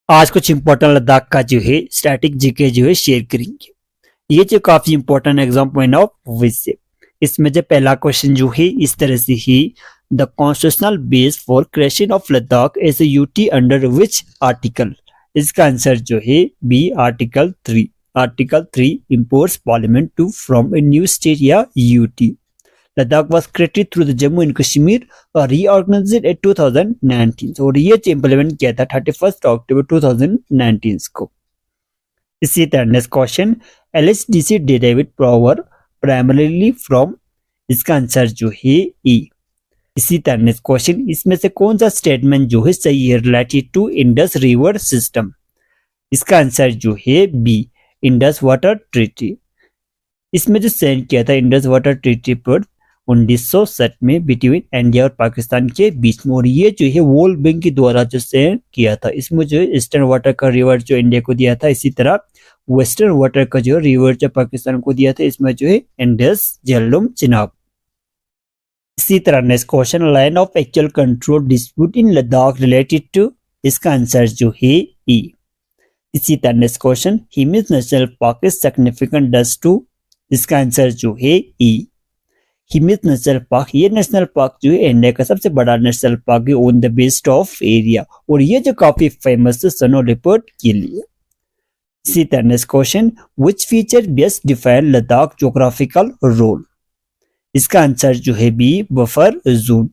आज कुछ इंपॉर्टेंट लद्दाख का जो है स्टैटिक जीके जो है शेयर करेंगे। ये जो काफी important exam point of view से, इसमें जो पहला क्वेश्चन जो है इस तरह से ही, the constitutional base for creation of Ladakh as a UT under which article. इसका आंसर जो है B article 3। Article 3 imports parliament to from a new state या UT. Ladakh was created through the Jammu and Kashmir reorganized in 2019 और ये implement किया था 31 अक्टूबर 2019 को। इसी तरह next question, LHDC derived power primarily from, इसका आंसर जो है ई। इसी तरह नेक्स्ट क्वेश्चन, इसमें से कौन सा स्टेटमेंट जो है सही है related to Indus river system. इसका आंसर जो है बी इंडस वाटर ट्रीटी। इसमें जो साइन किया था इंडस वाटर ट्रीटी पर 1960 में बिटवीन इंडिया और पाकिस्तान के बीच में, और ये जो है वर्ल्ड बैंक के द्वारा जो साइन किया था। इसमें जो ईस्टर्न वाटर का रिवर जो इंडिया को दिया था, इसी तरह वेस्टर्न वाटर का जो रिवर जो पाकिस्तान को दिया था, इसमें जो है इंडस झेलम चिनाब। इसी तरह next question, line of actual control dispute in Ladakh related to, इसका आंसर जो है ई। इसी तरह next question, Hemis national park is significant does to, इसका आंसर जो है ई। हिमिस नेशनल पार्क, ये नेशनल पार्क जो है इंडिया का सबसे बड़ा नेशनल पार्क है on the best of area, और ये जो काफी फेमस है स्नो लेपर्ड के लिए। इसी तरह next question, which feature best define Ladakh geographical role, इसका आंसर जो है बी बफर जोन।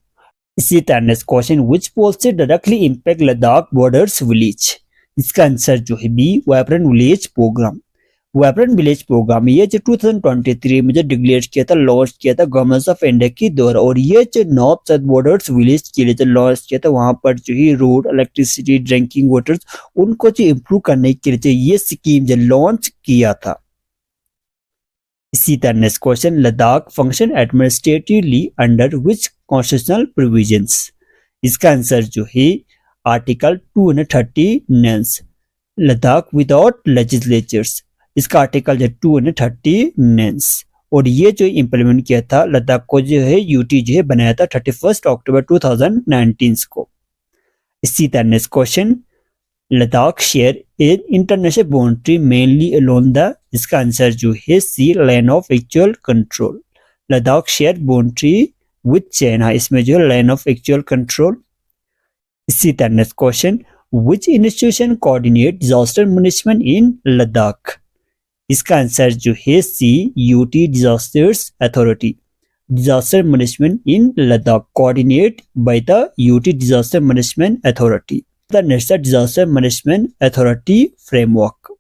इसी तरह next question, which policy directly impact Ladakh borders village, इसका आंसर जो है B vibrant village programme. Vibrant village programme ये जो 2023 में जो डिक्लेयर किया था, लॉन्च किया था गवर्नमेंट ऑफ इंडिया के द्वारा, और ये जो नॉर्थ साउथ बॉर्डर्स विलेज के लिए जो लॉन्च किया था, वहां पर जो है रोड, इलेक्ट्रिसिटी, ड्रिंकिंग वाटर्स, उनको जो इम्प्रूव करने के लिए ये स्कीम जो लॉन्च किया था। इसी तरह next question, Ladakh function administratively under विच कॉन्स्टिट्यूशनल प्रोविजंस, इसका आंसर जो है आर्टिकल 239 लद्दाख विदाउट लेजिस्लेचर्स, इसका आर्टिकल जो 239, और ये जो इम्प्लीमेंट किया था लद्दाख को जो है यूटी जो है बनाया था 31 अक्टूबर 2019 को। इसी तरह next question, Ladakh share in international boundary mainly along the, इसका आंसर जो है C line of actual control. Ladakh share boundary with China, इसमें जो है लाइन ऑफ एक्चुअल कंट्रोल। इसी तरह next question, which institution coordinate disaster management in Ladakh, इसका answer जो है C UT disasters authority. Disaster management in Ladakh coordinate by the UT disaster management authority, the national disaster management authority framework,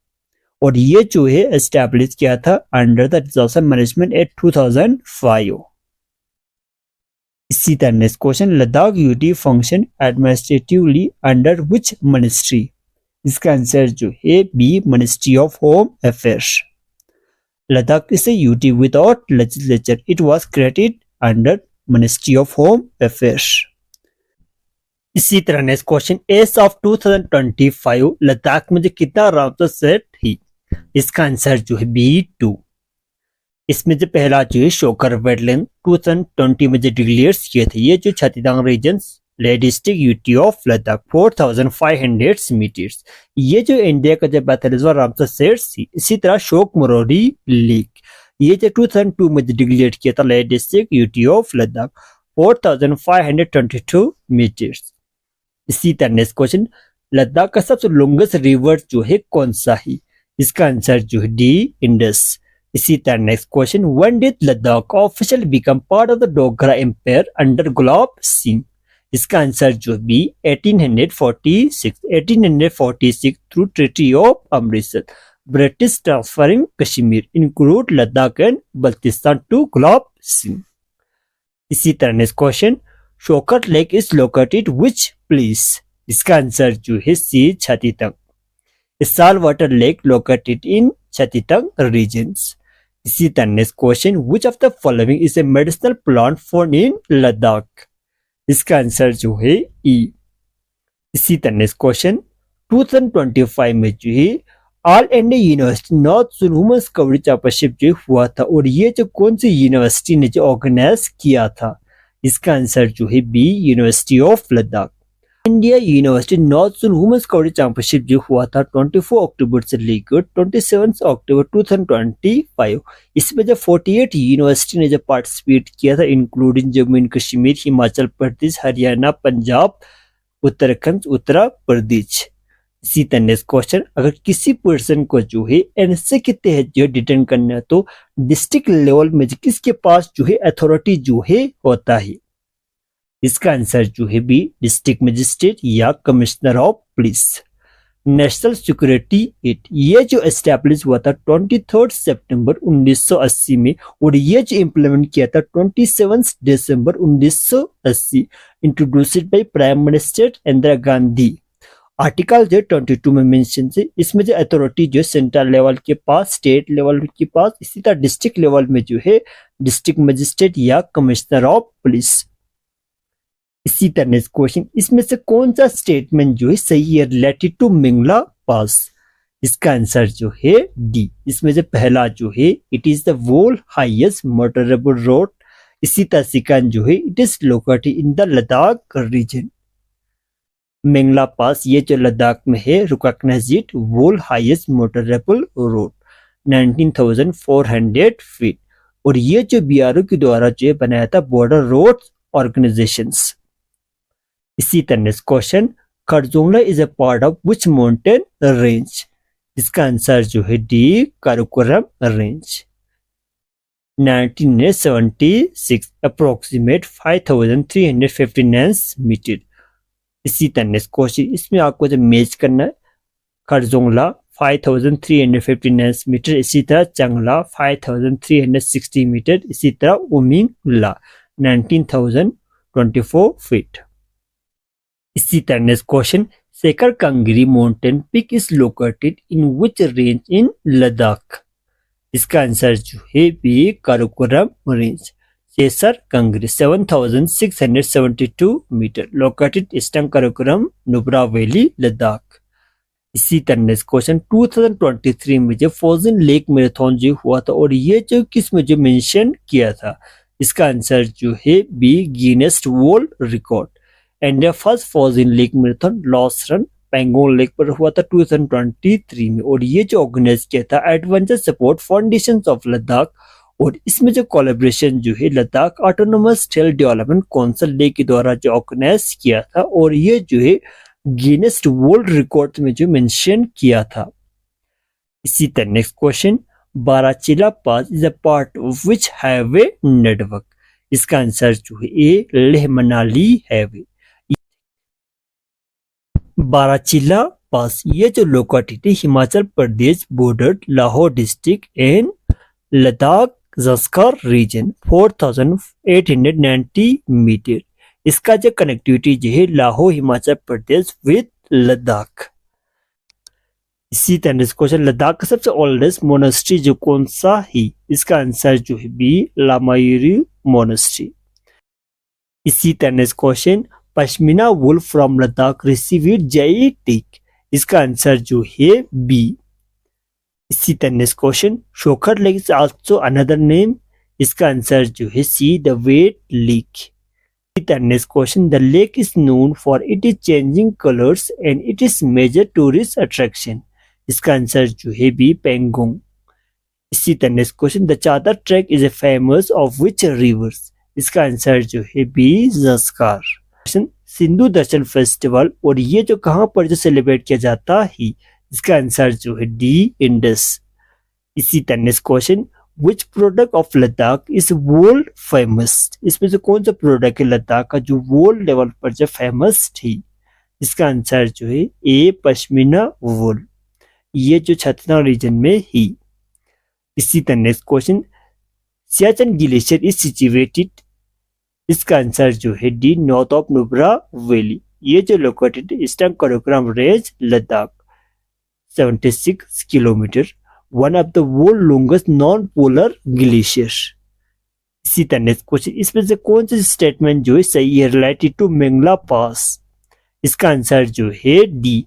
और ये जो है establish किया था under the disaster management act 2005। इसी तरह next question, Ladakh UT function administratively under which ministry, इसका answer जो है B ministry of home affairs. Ladakh is a UT without legislature, it was created under ministry of home affairs. इसी तरह next question, as of 2025 Ladakh में जो कितना Ramsar site है, इसका आंसर जो है बी 2। इसमें जो पहला जो है शोकर वेटलैंड 2020 में जो डिक्लेयर किए थे, ये जो Chhattisgarh region district UT of Ladakh 4500 metres, ये जो इंडिया का जो 42वां रामसर साइट थी। इसी तरह शोक मरोड़ी लेक, ये जो 2002 में डिक्लेयर किया था Leh district UT of Ladakh 4522 metres. इसी तरह नेक्स्ट क्वेश्चन, लद्दाख का सबसे लॉन्गेस्ट रिवर जो है कौन सा है, इसका आंसर जो है डी इंडस। इसी तरह next question, when did Ladakh officially become part of the Dogra empire under Gulab Singh, इसका आंसर जो B 1846 through treaty of Amritsar, British transferring Kashmir include Ladakh and Baltistan to Gulab Singh. इसी तरह next question, Tsokar lake is located which place, इसका answer जो है C Chhattisgarh. Salt water lake located in Chhattisgarh regions. इसी तरह next question, which of the following is a medicinal plant found in Ladakh, इसका answer जो है ई। इसी तरह नेक्स्ट क्वेश्चन, 2025 में जो है all India university north zone women's coverage championship जो हुआ था, और ये जो कौन सी यूनिवर्सिटी ने जो ऑर्गेनाइज किया था, इसका आंसर जो है B university of Ladakh. India university north zone women's kabaddi championship जो हुआ था 24 अक्टूबर से लेकर 27 अक्टूबर 2025, इसमें जब 48 यूनिवर्सिटी ने जब पार्टिसिपेट किया था, इंक्लूडिंग जम्मू एंड कश्मीर, हिमाचल प्रदेश, हरियाणा, पंजाब, उत्तराखंड, उत्तर प्रदेश। इसी तरह नेक्स्ट क्वेश्चन, अगर किसी पर्सन को जो है एनएसए के तहत जो है डिटेन करना है तो डिस्ट्रिक्ट लेवल में किसके पास जो है अथॉरिटी जो है होता है? इसका आंसर जो है बी, डिस्ट्रिक्ट मजिस्ट्रेट या commissioner of police. National security act ये जो एस्टैब्लिश हुआ था 23 सितंबर 1980 में, और ये जो इम्प्लीमेंट किया था 27 दिसंबर 1980, introduced by prime minister Indira Gandhi. Article जो 22 में मेंशन है, इसमें जो अथॉरिटी जो सेंट्रल लेवल के पास, स्टेट लेवल के पास, इसी तरह डिस्ट्रिक्ट लेवल में जो है डिस्ट्रिक्ट मजिस्ट्रेट या कमिश्नर ऑफ पुलिस। इसी तरह क्वेश्चन, इसमें से कौन सा स्टेटमेंट जो है सही है रिलेटेड टू मेंगला पास? इसका आंसर जो है डी, इसमें से पहला जो है it is the world highest motorable road. इसी तरह सेकंड जो है it is located in the Ladakh region. मेंगला पास ये जो लद्दाख में है, recognised world highest motorable road, 19,400 feet, और ये जो बीआरओ के द्वारा जो बनाया था बॉर्डर रोड ऑर्गेनाइजेशंस। इसी तरह question, Khardungla is a part of which mountain range? इसका आंसर जो है D, Karakoram range. 1976 approximate 5,359 metre. इसी तरह क्वेश्चन, इसमें आपको जब मैच करना है, खरदुंगला 5,359 मीटर, इसी तरह चंगला 5,360 मीटर, इसी तरह उमिंगला 19,024 फीट। इसी तरह question, Saser Kangri mountain peak is located in which range in Ladakh? इसका आंसर जो है B, Karakoram range. Saser Kangri 7,672 metre, located eastern Karakoram, Nubra valley, Ladakh. इसी तरह क्वेश्चन, 2023 में जो फ्रोजन लेक मैराथन जो हुआ था, और ये जो किसमें जो मेंशन किया था? इसका आंसर जो है B, Guinness world record. India first frozen lake marathon loss run Pangong lake पर हुआ था 2023 में, और ये जो ऑर्गेनाइज किया था adventure support foundation of Ladakh, और इसमें जो कोलैबोरेशन जो है Ladakh autonomous trail development council day के द्वारा जो ऑर्गेनाइज किया था, और ये जो है गिनेस वर्ल्ड रिकॉर्ड में जो मेंशन किया था। इसी तरह next question, Baralacha pass is a part of which highway network? इसका आंसर जो है A, Leh Manali highway. Baralacha pass ये जो located Himachal Pradesh border Lahaul district and Ladakh Zanskar region, 4,890 metre. इसका जो कनेक्टिविटी जो है लाहौर हिमाचल प्रदेश विद लद्दाख। इसी तरह क्वेश्चन, लद्दाख का सबसे ओल्डेस्ट मोनेस्ट्री जो कौन सा है? इसका आंसर जो है बी, लामायुरी मोनेस्ट्री। इसी तरह question, pashmina wool from Ladakh received GI tag? इसका आंसर जो है बी। इसी तरह question, Tsokar lake is also another name? इसका आंसर जो है सी, द वेट लेक। इसी तरह question, the lake is known for it is changing colours and it is major tourist attraction? इसका आंसर जो है बी, पेंगोंग। इसी तरह question, the Chadar trek is a famous of which rivers? इसका answer जो है बी, ज़स्कार। सिंधु दर्शन फेस्टिवल, और ये जो कहां पर जो सेलिब्रेट किया जाता है? इसका आंसर जो है डी, इंडस। इसी तरह question, which product of Ladakh is world famous? इसमें से कौन सा प्रोडक्ट है लद्दाख का जो वर्ल्ड लेवल पर जो फेमस थी? इसका आंसर जो है ए, पश्मीना वूल, ये जो छत्तीसगढ़ रीजन में ही। इसी तरह question, Siachen glacier is situated? इसका आंसर जो है D, north of Nubra valley, ये जो located eastern Karakoram range, Ladakh, 76 kilometre, one of the world longest non polar glacier. इसी तरह क्वेश्चन, इसमें से कौन सी स्टेटमेंट जो है सही है रिलेटेड टू मेंगला पास? इसका आंसर जो है डी,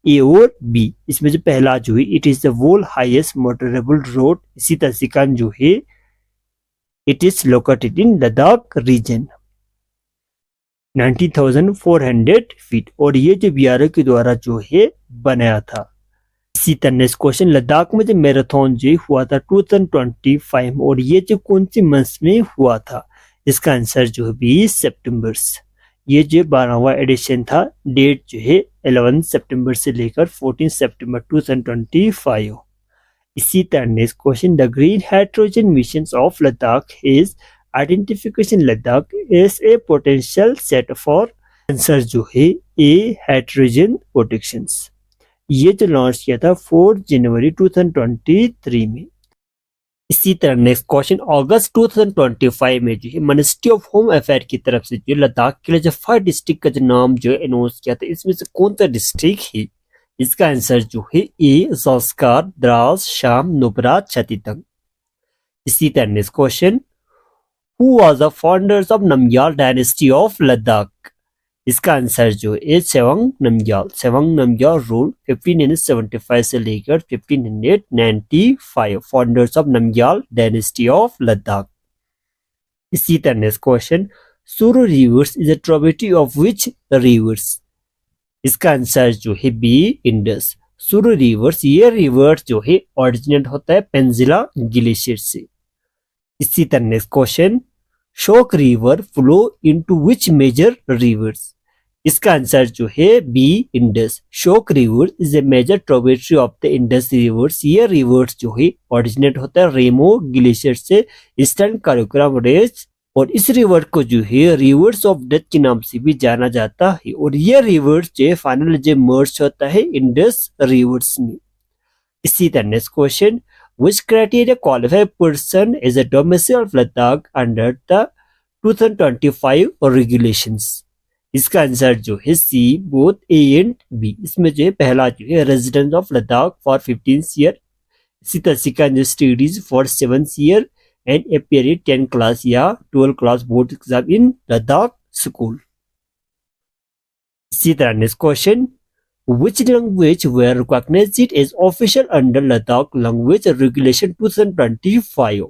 ए और बी। इसमें जो पहला जो है it is the world highest motorable road, इसी तरह सेकंड जो है it is located in Ladakh region. 90,400 feet, और ये जो बीआरओ के द्वारा जो है बनाया था। इसी तरह नेक्स्ट क्वेश्चन, लद्दाख में जो मैराथन जो हुआ था 2025, और ये जो कौन सी मंथ में हुआ था? इसका आंसर जो है 20 सितंबर। ये जो 12वां एडिशन था, डेट जो है 11 सितंबर से लेकर 14 सितंबर 2025। इसी तरह next question, the green hydrogen mission of Ladakh is identification Ladakh as a potential set for, answer जो है ए हाइड्रोजन प्रोटेक्शंस। ये जो लॉन्च किया था 4 जनवरी 2023 में। इसी तरह नेक्स्ट क्वेश्चन, अगस्त 2025 में जो है मिनिस्ट्री ऑफ होम अफेयर की तरफ से जो लद्दाख के लिए जो 5 डिस्ट्रिक्ट का जो नाम जो है अनाउंस किया था, इसमें से कौन सा डिस्ट्रिक्ट है? इसका आंसर जो है ए ज़ोस्कार, द्रास, शाम, नुब्रा, छतीतंग। इसी तरह next question, who was the founders of Namgyal dynasty of Ladakh? इसका आंसर जो है सेवंग नमग्याल। सेवंग नमग्याल रूल 1575 से लेकर 1595, founders of Namgyal dynasty of Ladakh. इसी तरह नेक्स्ट क्वेश्चन, सुरु reverse is a tributary of which rivers? इसका आंसर जो है बी इंडस। सुरु रिवर्स, ये रिवर जो है ओरिजिनेट होता है पेंजिला ग्लेशियर से। इसी तरह next question, Shyok river flow into which major rivers? इसका आंसर जो है B Indus. Shyok river is a major tributary of the Indus rivers. ये रिवर्स जो है ओरिजिनेट होता है रेमो ग्लेशियर से, ईस्टर्न काराकोरम रेंज, और इस रिवर को जो है रिवर्स ऑफ डेथ के नाम से भी जाना जाता है। और ये रिवर्स जो है फाइनल जो मर्ज होता है इंडस रिवर्स में। इसी तरह next question, which criteria qualify person as a domicile of Ladakh under the 2025 regulations? इसका आंसर जो है C both A and B. इसमें जो है पहला जो है resident of Ladakh for 15 year, इसी तरह second studies for 7 year and appear 10 class या 12 class board exam in Ladakh school. इसी तरह next question, which language were recognized as official under Ladakh language regulation 2025?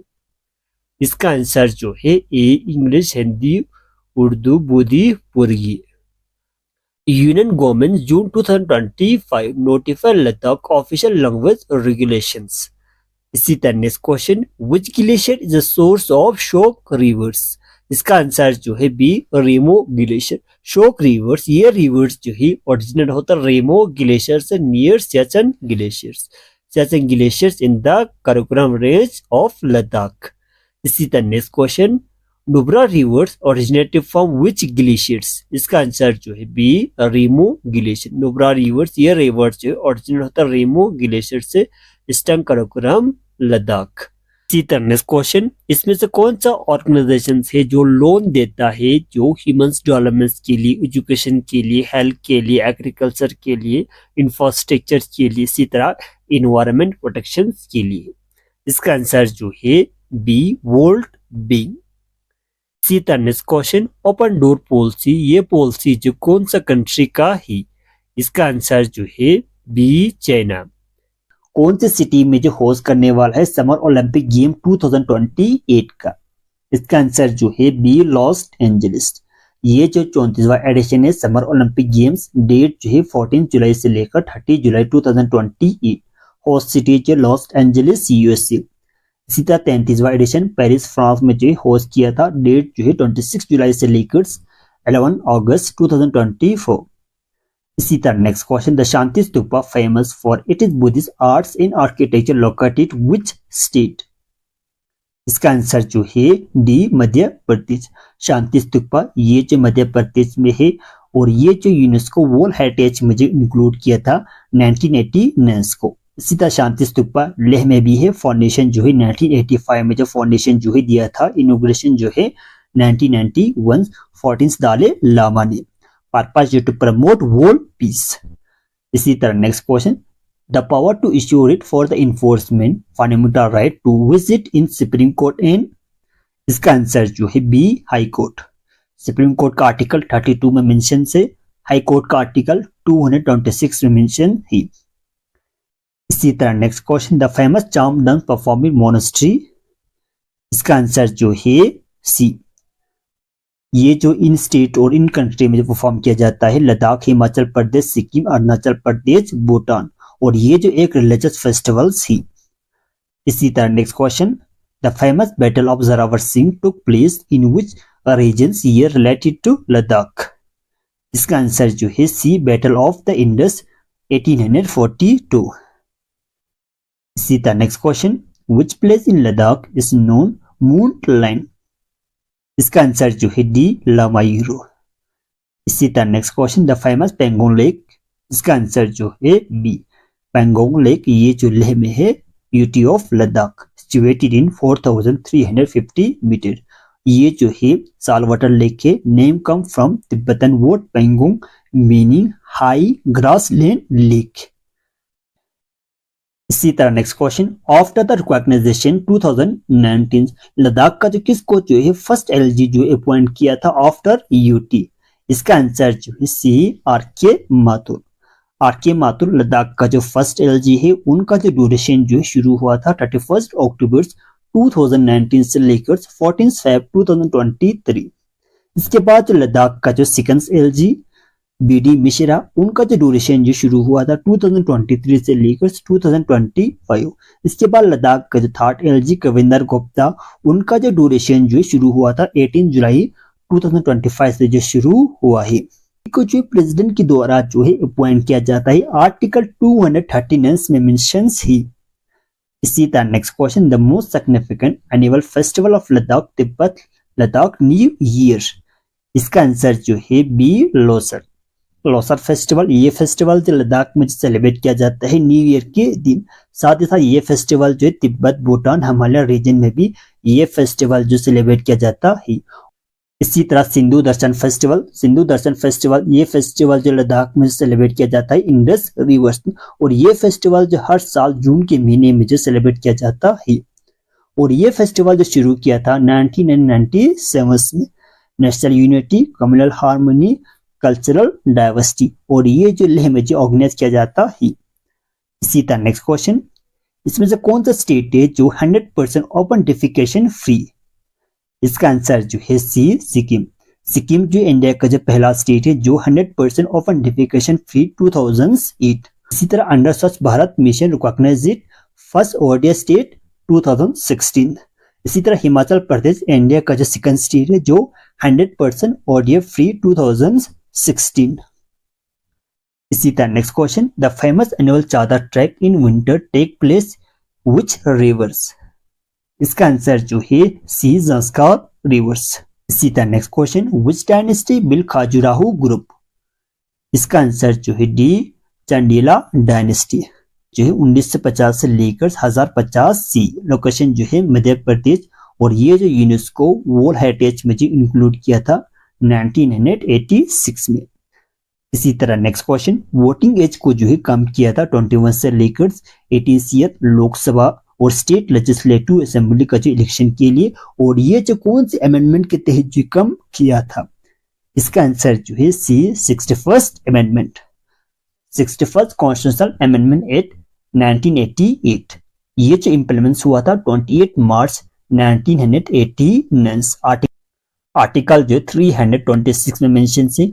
इसका आंसर जो है A English, Hindi, Urdu, Bodhi, Purgi. Union government June 2025 notified Ladakh official language regulations. इसी तरह next question, which glacier is the source of Shyok rivers? इसका answer जो है B Rimo glacier. Shyok rivers, ये rivers जो है ओरिजिनेट होता है रेमो ग्लेशियर से near Siachen glaciers. Siachen glaciers in the Karakoram range of Ladakh. इसी तरह next question, Nubra rivers originated from which glaciers? इसका आंसर जो है B Rimo glacier. Nubra reverse, ये रिवर्स जो है ओरिजिनेट होता है रेमो ग्लेशियर से, ईस्टर्न काराकोरम लद्दाख। इसी तरह नेक्स्ट क्वेश्चन, इसमें से कौन सा ऑर्गेनाइजेशन है जो लोन देता है जो ह्यूमंस डेवलपमेंट के लिए, एजुकेशन के लिए, हेल्थ के लिए, एग्रीकल्चर के लिए, इंफ्रास्ट्रक्चर के लिए, इसी तरह इन्वायरमेंट प्रोटेक्शन के लिए? इसका आंसर जो है बी वर्ल्ड बैंक। इसी तरह next question, open door policy, ये पॉलिसी जो कौन सा कंट्री का है? इसका आंसर जो है बी चाइना। कौन सी सिटी में जो होस्ट करने वाला है समर ओलंपिक गेम 2028 का? इसका आंसर जो है बी लॉस एंजलिस। ये जो 34वां एडिशन है समर ओलंपिक गेम्स, डेट जो है 14 जुलाई से लेकर 30 जुलाई 2028। होस्ट सिटी जो लॉस एंजलिस यूएसए। इसी तरह 33वां एडिशन पेरिस फ्रांस में जो होस्ट किया था, डेट जो है 26 जुलाई से लेकर 11 अगस्त 2024। इसी तरह next question, the Shanti stupa famous for it is Buddhist arts in architecture located which state? इसका आंसर जो है डी मध्य प्रदेश। शांति स्तूपा ये जो मध्य प्रदेश में है, और ये जो यूनेस्को वर्ल्ड हेरिटेज में जो इंक्लूड किया था 1989 को। इसी तरह शांति स्तूपा लेह में भी है। फाउंडेशन जो है 1985 में जो फाउंडेशन जो है दिया था, इनॉग्रेशन जो है 1991 14 दाले लामा ने। Purpose to promote world peace. इसी तरह next question, the power to issue it for the enforcement fundamental right to visit in supreme court and? इसका आंसर जो है B high court. Supreme court का आर्टिकल 32 में मेंशन से, high court का article 226 में मेंशन है। इसी तरह next question, the famous charm dance performing monastery? इसका आंसर जो है सी ये जो इन स्टेट और इन कंट्री में जो परफॉर्म किया जाता है, लद्दाख, हिमाचल प्रदेश, सिक्किम, अरुणाचल प्रदेश, भूटान, और ये जो एक रिलीजियस फेस्टिवल्स ही। इसी तरह next question, the famous battle of Zorawar Singh took place in which regions year related to Ladakh. इसका आंसर जो है C, battle of the Indus 1842। इसी तरह next question, which place in Ladakh is known moon line. इसका आंसर जो है डी, लामायूरो। इसी तरह next question, the famous Pangong lake. इसका आंसर जो है बी, पेंगोंग लेक, ये जो लेह में है, beauty of Ladakh, situated in 4350 metre. ये जो है सालवाटर लेक है, name come from Tibetan word Pangong meaning high grassland lake. इसी तरह next question, after the recognisation 2019 Ladakh का जो किसको जो है फर्स्ट एलजी जो अपॉइंट किया था आफ्टर यूटी। इसका आंसर जो है सी, आर.के. माथुर। आर.के. माथुर लद्दाख का जो फर्स्ट एलजी है, उनका जो ड्यूरेशन जो है शुरू हुआ था 31 अक्टूबर 2019 से लेकर 14 फेब 2023। इसके बाद जो लद्दाख का जो सेकंड एलजी बी.डी. मिश्रा, उनका जो ड्यूरेशन जो शुरू हुआ था 2023 से लेकर 2025। इसके बाद लद्दाख का जो थर्ड एलजी कविंदर गुप्ता, उनका जो ड्यूरेशन जो शुरू हुआ था 18 जुलाई 2025 से जो शुरू हुआ है। को जो प्रेसिडेंट के द्वारा जो है अपॉइंट किया जाता है आर्टिकल 239 में मेंशंस ही। इसी तरह next question, the most significant annual festival of Ladakh Tibet Ladakh new year. इसका आंसर जो है बी, लोसर। लोसर फेस्टिवल, ये फेस्टिवल जो लद्दाख में सेलिब्रेट किया जाता है न्यू ईयर के दिन। साथ ही साथ ये फेस्टिवल जो है तिब्बत, भूटान, हिमालय रीजन में भी ये फेस्टिवल जो सेलिब्रेट किया जाता है। इसी तरह सिंधु दर्शन फेस्टिवल, ये फेस्टिवल जो लद्दाख में सेलिब्रेट किया जाता है इंडस रिवर्स, और ये फेस्टिवल जो हर साल जून के महीने में जो सेलिब्रेट किया जाता है। और ये फेस्टिवल जो शुरू किया था 1997 में, national unity, communal harmony, cultural diversity, और ये जो लेह में जो ऑर्गेनाइज किया जाता है। इसी तरह नेक्स्ट क्वेश्चन, इसमें से कौन सा स्टेट है जो 100% ओपन डिफिकेशन फ्री। इसका आंसर जो है सी, सिक्किम। सिक्किम जो इंडिया का जो पहला स्टेट है जो 100% ओपन डिफिकेशन फ्री 2008। इसी तरह under Swachh Bharat mission recognised first ODF state 2016। इसी तरह हिमाचल प्रदेश इंडिया का जो सेकंड स्टेट है जो 100% ओडीएफ फ्री 2016। इसी तरह next question, the famous annual Chadar trek in winter take place which rivers. इसका आंसर जो है सी, ज़ंस्कार रिवर्स। इसी तरह next question, which dynasty built Khajuraho group. इसका आंसर जो है डी, चंडीला डायनेस्टी, जो है 1950 से लेकर 1050 सी। लोकेशन जो है मध्य प्रदेश, और ये जो यूनेस्को वर्ल्ड हेरिटेज में जो इंक्लूड किया था 1986 में। इसी तरह नेक्स्ट क्वेश्चन, वोटिंग एज को जो है कम किया था 21 से लेकर 80 लोकसभा और स्टेट लेजिस्लेटिव असेंबली का जो इलेक्शन के लिए, और ये जो कौन से अमेंडमेंट के तहत जो कम किया था। इसका आंसर जो है सी, 61st amendment, 61st constitutional amendment act 1988। ये जो इम्प्लीमेंट हुआ था 28 मार्च 1989। आर्टिकल जो 326 में मेंशन से,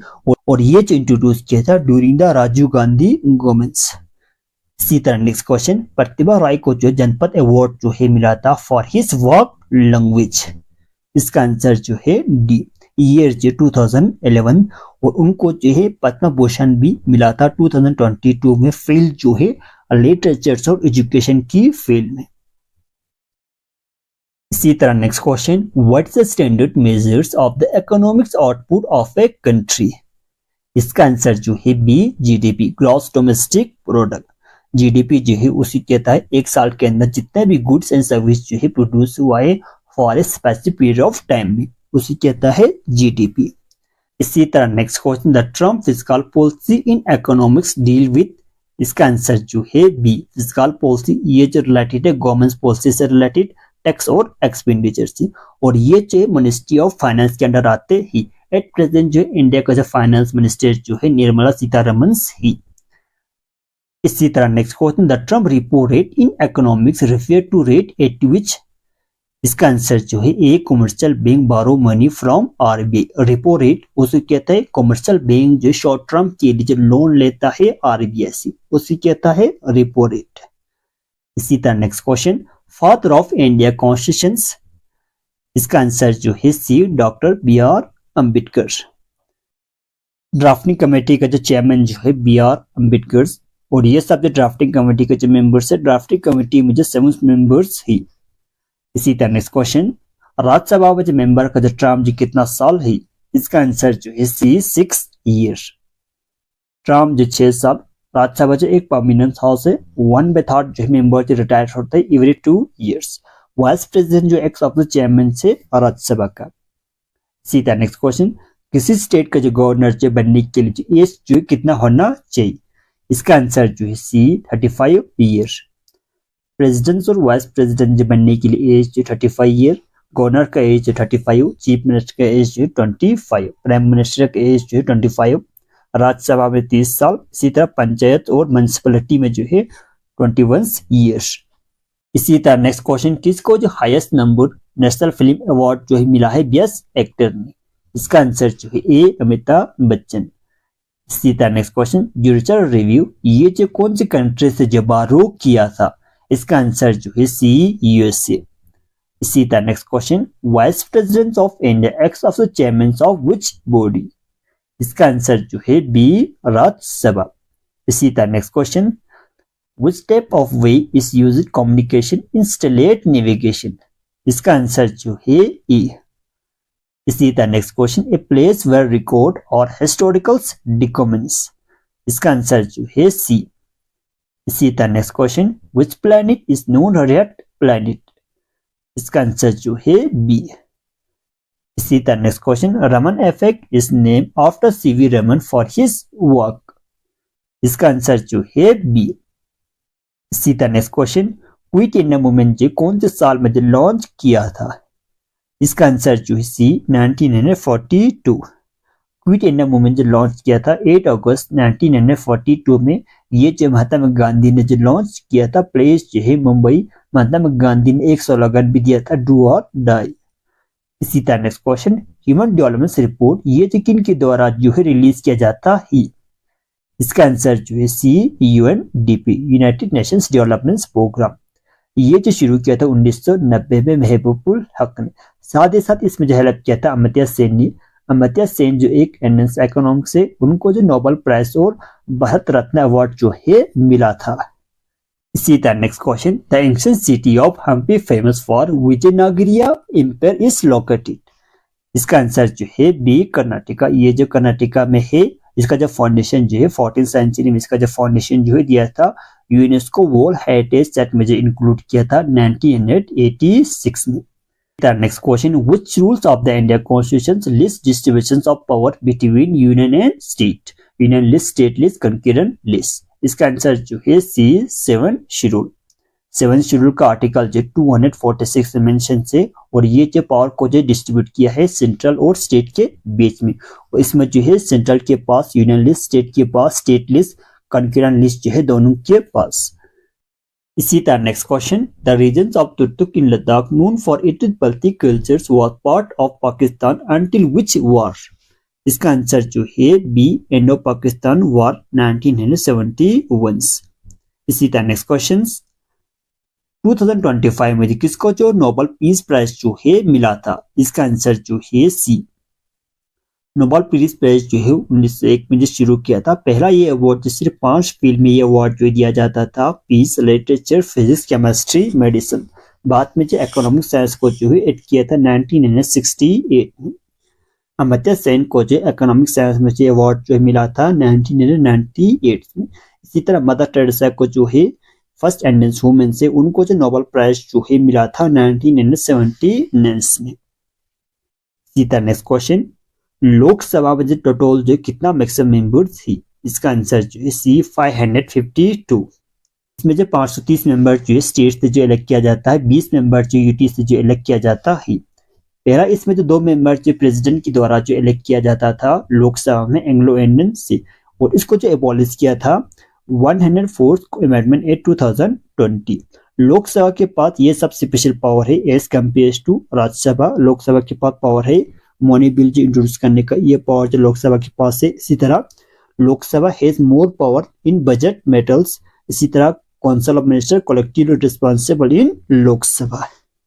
और ये जो इंट्रोड्यूस किया था during the Rajiv Gandhi governments. इसी तरह नेक्स्ट क्वेश्चन, प्रतिभा राय को जो जनपद अवार्ड जो है मिला था फॉर हिज वर्क लैंग्वेज। इसका आंसर जो है डी, ईयर जो 2011, और उनको जो है पद्म भूषण भी मिला था 2022 में, फील्ड जो है लिटरेचर और एजुकेशन की फील्ड में। इसी तरह next question, what is the standard measures of the economics output of a country. इसका आंसर जो है B, GDP, gross domestic product. GDP जो है उसी कहता है एक साल के अंदर जितने भी गुड्स एंड सर्विस जो है प्रोड्यूस हुआ है for a specific period of time में, उसी कहता है जीडीपी। इसी तरह next question, the term fiscal policy in economics deal with. इसका आंसर जो है बी, फिस्कल पॉलिसी, ये जो रिलेटेड है गवर्नमेंट पॉलिसी से रिलेटेड, टैक्स और एक्सपेंडिचर से, और ये जो मिनिस्ट्री ऑफ फाइनेंस के अंडर आते ही। एट प्रेजेंट जो इंडिया का जो फाइनेंस मिनिस्टर जो है निर्मला सीतारमन ही। इसी तरह next question, the term repo rate in economics refer to rate at which. इसका आंसर जो है A commercial bank borrow money from RBI. Repo rate उसे कहता है कमर्शियल बैंक जो शॉर्ट टर्म के लिए जो लोन लेता है आरबीआई से, उसे कहता है रेपो रेट। इसी तरह next question, father of India constitution. इसका आंसर जो है C doctor B R Ambedkar. Drafting committee का जो चेयरमैन जो है बी आर अम्बेडकर, और ये सब जो ड्राफ्टिंग कमेटी के जो मेंबर्स है, ड्राफ्टिंग कमेटी में जो 7 मेंबर्स ही। इसी तरह नेक्स्ट क्वेश्चन, राज्यसभा में जो मेंबर का जो टर्म जो कितना साल है। इसका आंसर जो है सी 6 ईयर। टर्म जो 6 साल। राज्यसभा जो एक परमानेंट हाउस है, 1/3 जो मेंबर जो रिटायर होता है एवरी 2 ईयर्स। वाइस प्रेसिडेंट जो एक्स ऑफ द चेयरमैन से राज्यसभा का। इसी तरह नेक्स्ट क्वेश्चन, किसी स्टेट का जो गवर्नर जो बनने के लिए जो एज जो कितना होना चाहिए। इसका आंसर जो है सी 35 ईयर। प्रेसिडेंट और वाइस प्रेसिडेंट जो बनने के लिए एज जो 35 ईयर, गवर्नर का एज जो 35, चीफ मिनिस्टर का एज जो 25, प्राइम मिनिस्टर का एज जो 25, राज्यसभा में 30 साल। इसी तरह पंचायत और म्युनिसिपैलिटी में जो है 21 ईयर्स। इसी तरह नेक्स्ट क्वेश्चन, किसको जो highest number national film award जो है मिला है बेस्ट एक्टर में। इसका आंसर जो है ए अमिताभ बच्चन। इसी तरह नेक्स्ट क्वेश्चन, ज्यूडिशियल रिव्यू ये जो कौन सी कंट्री से जो बारो किया था। इसका आंसर जो है सी यूएसए। इसी तरह next question, vice president of India ex of the chairman of which body. इसका आंसर जो है बी राज्यसभा। इसी तरह next question, which type of way is used in communication in satellite navigation. इसका आंसर जो है ई। इसी तरह next question, a place where record और हिस्टोरिकल डॉक्यूमेंट्स। इसका आंसर जो है सी। इसी तरह next question, which planet is known red planet. इसका आंसर जो है बी। इसी तरह next question, Raman effect is name after CV Raman for his work. इसका आंसर जो है बी। इसी तरह next question, quit India movement जो कौन से साल में लॉन्च किया था। इसका आंसर जो है सी 1942। क्विट इंडिया मूवमेंट जो लॉन्च किया था 8 अगस्त 1942 में। ये जो महात्मा गांधी ने जो लॉन्च किया था, प्लेस जो है मुंबई। महात्मा गांधी ने एक स्लोगन भी दिया था, डू और डाई। इसी तरह next question, human development report ये जो किन के द्वारा जो है रिलीज किया जाता है। इसका आंसर जो है C UNDP, united nations development programme. ये जो शुरू किया था 1990 में महबूबुल हक ने। साथ ही साथ इसमें जो हेल्प किया था अमर्त्य सेन ने। अमर्त्य सेन जो एक इंडियन इकोनॉमिक्स से, उनको जो नोबेल प्राइज और भारत रत्न अवार्ड जो है मिला था। इसी तरह next question, the ancient city of Hampi famous for Vijayanagara empire is located. इसका आंसर जो है बी कर्नाटका। ये जो कर्नाटका में है, इसका जो फाउंडेशन जो है 14th सेंचुरी में इसका जो फाउंडेशन जो है दिया था, यूनेस्को वर्ल्ड हेरिटेज साइट में जो इंक्लूड किया था 1986 में। Next question, which rules of the India constitution list distribution of power between union and state. Union list, state list, concurrent list. इसका आंसर जो है सी 7 शेड्यूल। 7 शेड्यूल का आर्टिकल जो 246 में मेंशन से, और ये जो पावर को जो डिस्ट्रीब्यूट किया है सेंट्रल और स्टेट के बीच में। और इसमें जो है सेंट्रल के पास यूनियन लिस्ट, स्टेट के पास स्टेट लिस्ट, कंकरेंट लिस्ट जो है दोनों के पास। इसी तरह next question, the region of Turtuk in Ladakh known for its Balti cultures was part of Pakistan until which war. इसका आंसर जो है बी इंडो पाकिस्तान वॉर 1971। इसी तरह नेक्स्ट क्वेश्चन, 2025 में किसको जो नोबेल पीस प्राइज जो है मिला था। इसका आंसर जो है सी। नोबेल पीस प्राइज जो है 1901 में जो शुरू किया था। पहला ये अवार्ड जो सिर्फ 5 फील्ड में ये अवार्ड जो दिया जाता था, peace, literature, physics, chemistry, medicine. बाद में जो इकोनॉमिक साइंस को जो है एड किया था 1968 में। अमर्त्य सेन को जो इकोनॉमिक साइंस में जो अवार्ड जो मिला था 1998 में। इसी तरह मदर टेरेसा को जो है फर्स्ट इंडियन वुमेन से, उनको जो नोबेल प्राइज जो है मिला था 1979 में। इसी तरह नेक्स्ट क्वेश्चन, लोकसभा में जो टोटल जो कितना मैक्सिमम मेंबर थी। इसका आंसर जो है सी 552। इसमें जो 530 मेंबर जो है स्टेट से जो इलेक्ट किया जाता है, 20 मेंबर जो यूटी से जो इलेक्ट किया जाता है। पहला इसमें जो 2 मेंबर जो प्रेसिडेंट के द्वारा जो इलेक्ट किया जाता था लोकसभा में एंग्लो इंडियन से, और इसको जो एबॉलिश किया था 104th अमेंडमेंट एक्ट 2020। लोकसभा के पास ये सब स्पेशल पावर है as compare to Rajya Sabha. Lok Sabha के पास पावर है मनी बिल जो इंट्रोड्यूस करने का, ये पावर जो लोकसभा के पास है। इसी तरह Lok Sabha has more power in budget matters. इसी तरह council of minister collectively responsible in Lok Sabha.